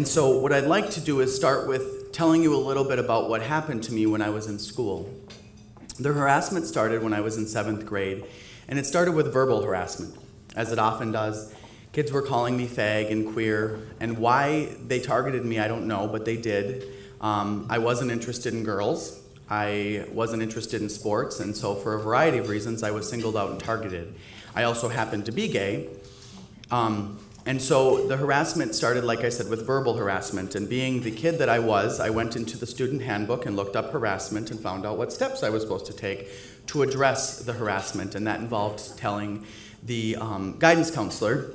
And so what I'd like to do is start with telling you a little bit about what happened to me when I was in school. The harassment started when I was in 7th grade, and it started with verbal harassment, as it often does. Kids were calling me fag and queer, and why they targeted me, I don't know, but they did. I wasn't interested in girls. I wasn't interested in sports, and so for a variety of reasons, I was singled out and targeted. I also happened to be gay. And so the harassment started, like I said, with verbal harassment. And being the kid that I was, I went into the student handbook and looked up harassment and found out what steps I was supposed to take to address the harassment. And that involved telling the guidance counselor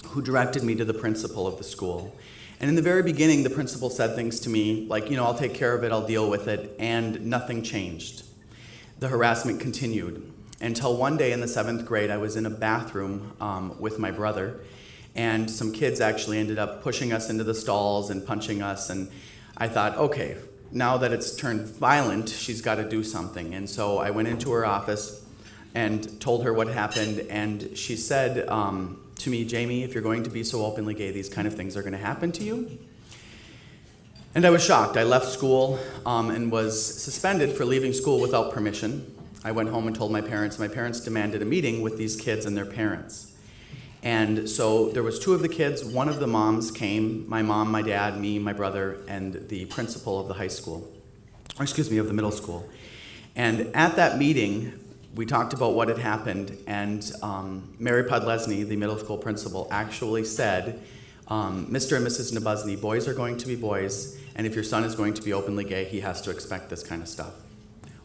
who directed me to the principal of the school. And in the very beginning, the principal said things to me like, I'll take care of it, I'll deal with it, and nothing changed. The harassment continued until one day in the 7th grade, I was in a bathroom with my brother. And some kids actually ended up pushing us into the stalls and punching us. And I thought, okay, now that it's turned violent, she's got to do something. And so I went into her office and told her what happened. And she said to me, Jamie, if you're going to be so openly gay, these kind of things are going to happen to you. And I was shocked. I left school and was suspended for leaving school without permission. I went home and told my parents. My parents demanded a meeting with these kids and their parents. And so there was 2 of the kids. One of the moms came, my mom, my dad, me, my brother, and the principal of the high school, of the middle school. And at that meeting, we talked about what had happened, and Mary Podlesny, the middle school principal, actually said, Mr. and Mrs. Nabozny, boys are going to be boys, and if your son is going to be openly gay, he has to expect this kind of stuff.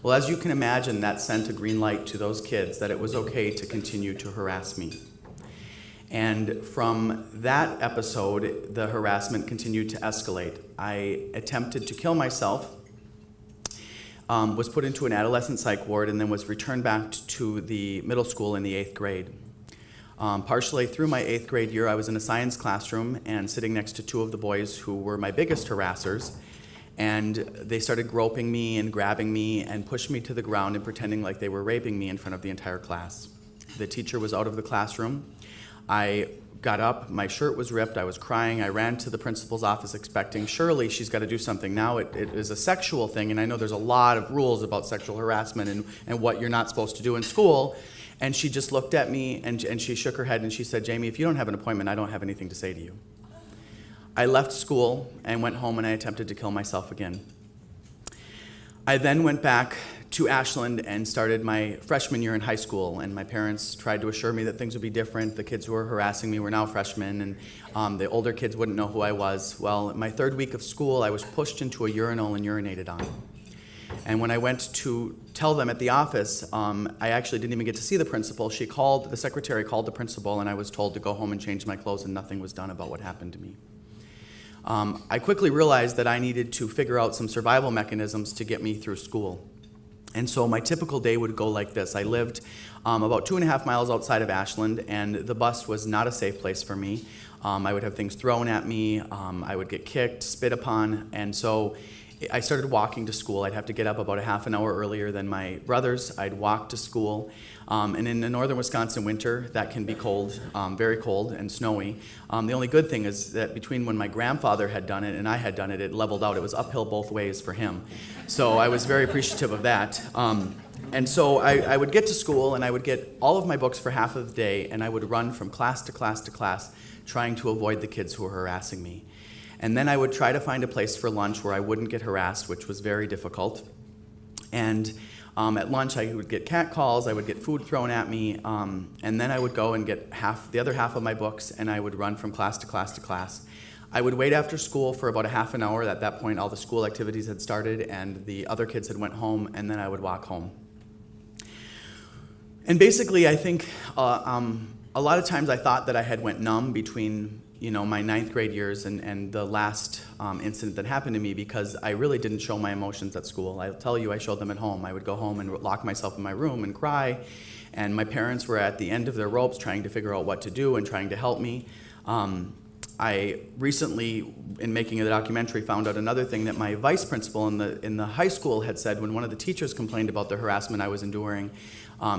Well, as you can imagine, that sent a green light to those kids that it was okay to continue to harass me. And from that episode, the harassment continued to escalate. I attempted to kill myself, was put into an adolescent psych ward, and then was returned back to the middle school in the 8th grade. Partially through my 8th grade year, I was in a science classroom and sitting next to 2 of the boys who were my biggest harassers. And they started groping me and grabbing me and pushed me to the ground and pretending like they were raping me in front of the entire class. The teacher was out of the classroom. I got up, my shirt was ripped, I was crying, I ran to the principal's office expecting, surely she's got to do something now, it is a sexual thing, and I know there's a lot of rules about sexual harassment and what you're not supposed to do in school, and she just looked at me and she shook her head and she said, Jamie, if you don't have an appointment, I don't have anything to say to you. I left school and went home and I attempted to kill myself again. I then went back to Ashland and started my freshman year in high school, and my parents tried to assure me that things would be different. The kids who were harassing me were now freshmen, and the older kids wouldn't know who I was. Well, my 3rd week of school, I was pushed into a urinal and urinated on. And when I went to tell them at the office, I actually didn't even get to see the principal. The secretary called the principal, and I was told to go home and change my clothes, and nothing was done about what happened to me. I quickly realized that I needed to figure out some survival mechanisms to get me through school. And so my typical day would go like this. I lived about 2.5 miles outside of Ashland, and the bus was not a safe place for me. I would have things thrown at me. I would get kicked, spit upon, and so I started walking to school. I'd have to get up about a half an hour earlier than my brothers. I'd walk to school. And in the northern Wisconsin winter, that can be cold, very cold and snowy. The only good thing is that between when my grandfather had done it and I had done it, it leveled out. It was uphill both ways for him. So I was very appreciative of that. And so I would get to school and I would get all of my books for half of the day, and I would run from class to class to class, trying to avoid the kids who were harassing me. And then I would try to find a place for lunch where I wouldn't get harassed, which was very difficult. And at lunch, I would get catcalls, I would get food thrown at me, and then I would go and get the other half of my books, and I would run from class to class to class. I would wait after school for about a half an hour. At that point, all the school activities had started, and the other kids had went home, and then I would walk home. And basically, I think a lot of times I thought that I had went numb between my 9th grade years and the last incident that happened to me, because I really didn't show my emotions at school. I'll tell you, I showed them at home. I would go home and lock myself in my room and cry, and my parents were at the end of their ropes trying to figure out what to do and trying to help me. I recently, in making the documentary, found out another thing that my vice principal in the high school had said when one of the teachers complained about the harassment I was enduring.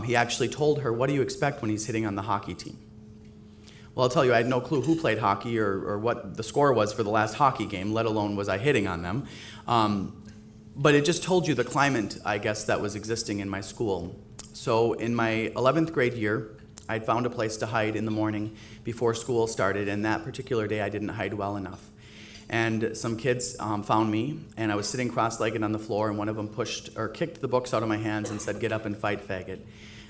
He actually told her, "What do you expect when he's hitting on the hockey team?" Well, I'll tell you, I had no clue who played hockey or what the score was for the last hockey game, let alone was I hitting on them. But it just told you the climate, I guess, that was existing in my school. So in my 11th grade year, I'd found a place to hide in the morning before school started, and that particular day I didn't hide well enough. And some kids found me, and I was sitting cross-legged on the floor, and one of them pushed or kicked the books out of my hands and said, "Get up and fight, faggot."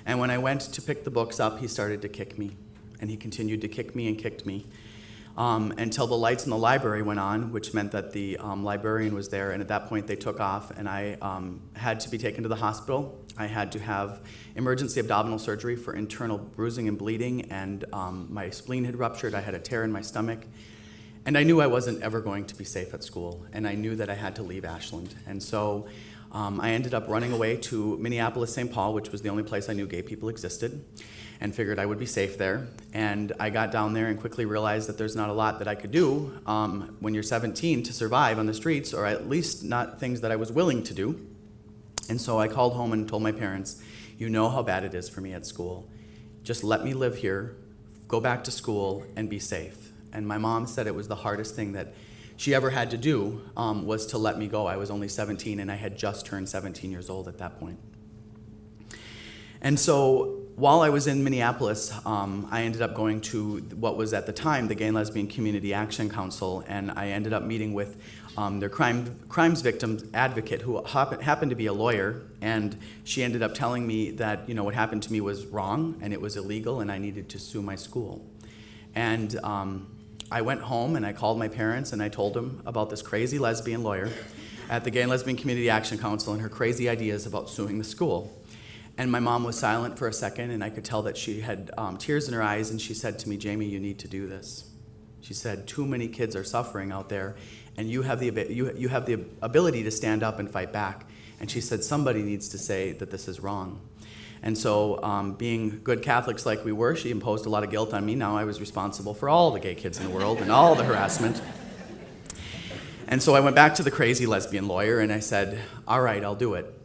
And when I went to pick the books up, he started to kick me. And he continued to kick me and kicked me until the lights in the library went on, which meant that the librarian was there, and at that point they took off, and I had to be taken to the hospital. I had to have emergency abdominal surgery for internal bruising and bleeding, and my spleen had ruptured. I had a tear in my stomach. And I knew I wasn't ever going to be safe at school, and I knew that I had to leave Ashland. And so I ended up running away to Minneapolis, St. Paul, which was the only place I knew gay people existed, and figured I would be safe there. And I got down there and quickly realized that there's not a lot that I could do when you're 17 to survive on the streets, or at least not things that I was willing to do. And so I called home and told my parents, "You know how bad it is for me at school. Just let me live here, go back to school, and be safe." And my mom said it was the hardest thing that she ever had to do was to let me go. I was only 17, and I had just turned 17 years old at that point. And so while I was in Minneapolis, I ended up going to what was at the time the Gay and Lesbian Community Action Council, and I ended up meeting with their crimes victims advocate, who happened to be a lawyer, and she ended up telling me that what happened to me was wrong, and it was illegal, and I needed to sue my school. And I went home and I called my parents and I told them about this crazy lesbian lawyer at the Gay and Lesbian Community Action Council and her crazy ideas about suing the school. And my mom was silent for a second, and I could tell that she had tears in her eyes, and she said to me, "Jamie, you need to do this." She said, "Too many kids are suffering out there, and you have the ability to stand up and fight back." And she said, "Somebody needs to say that this is wrong." And so being good Catholics like we were, she imposed a lot of guilt on me. Now I was responsible for all the gay kids in the world and all the harassment. And so I went back to the crazy lesbian lawyer and I said, "All right, I'll do it."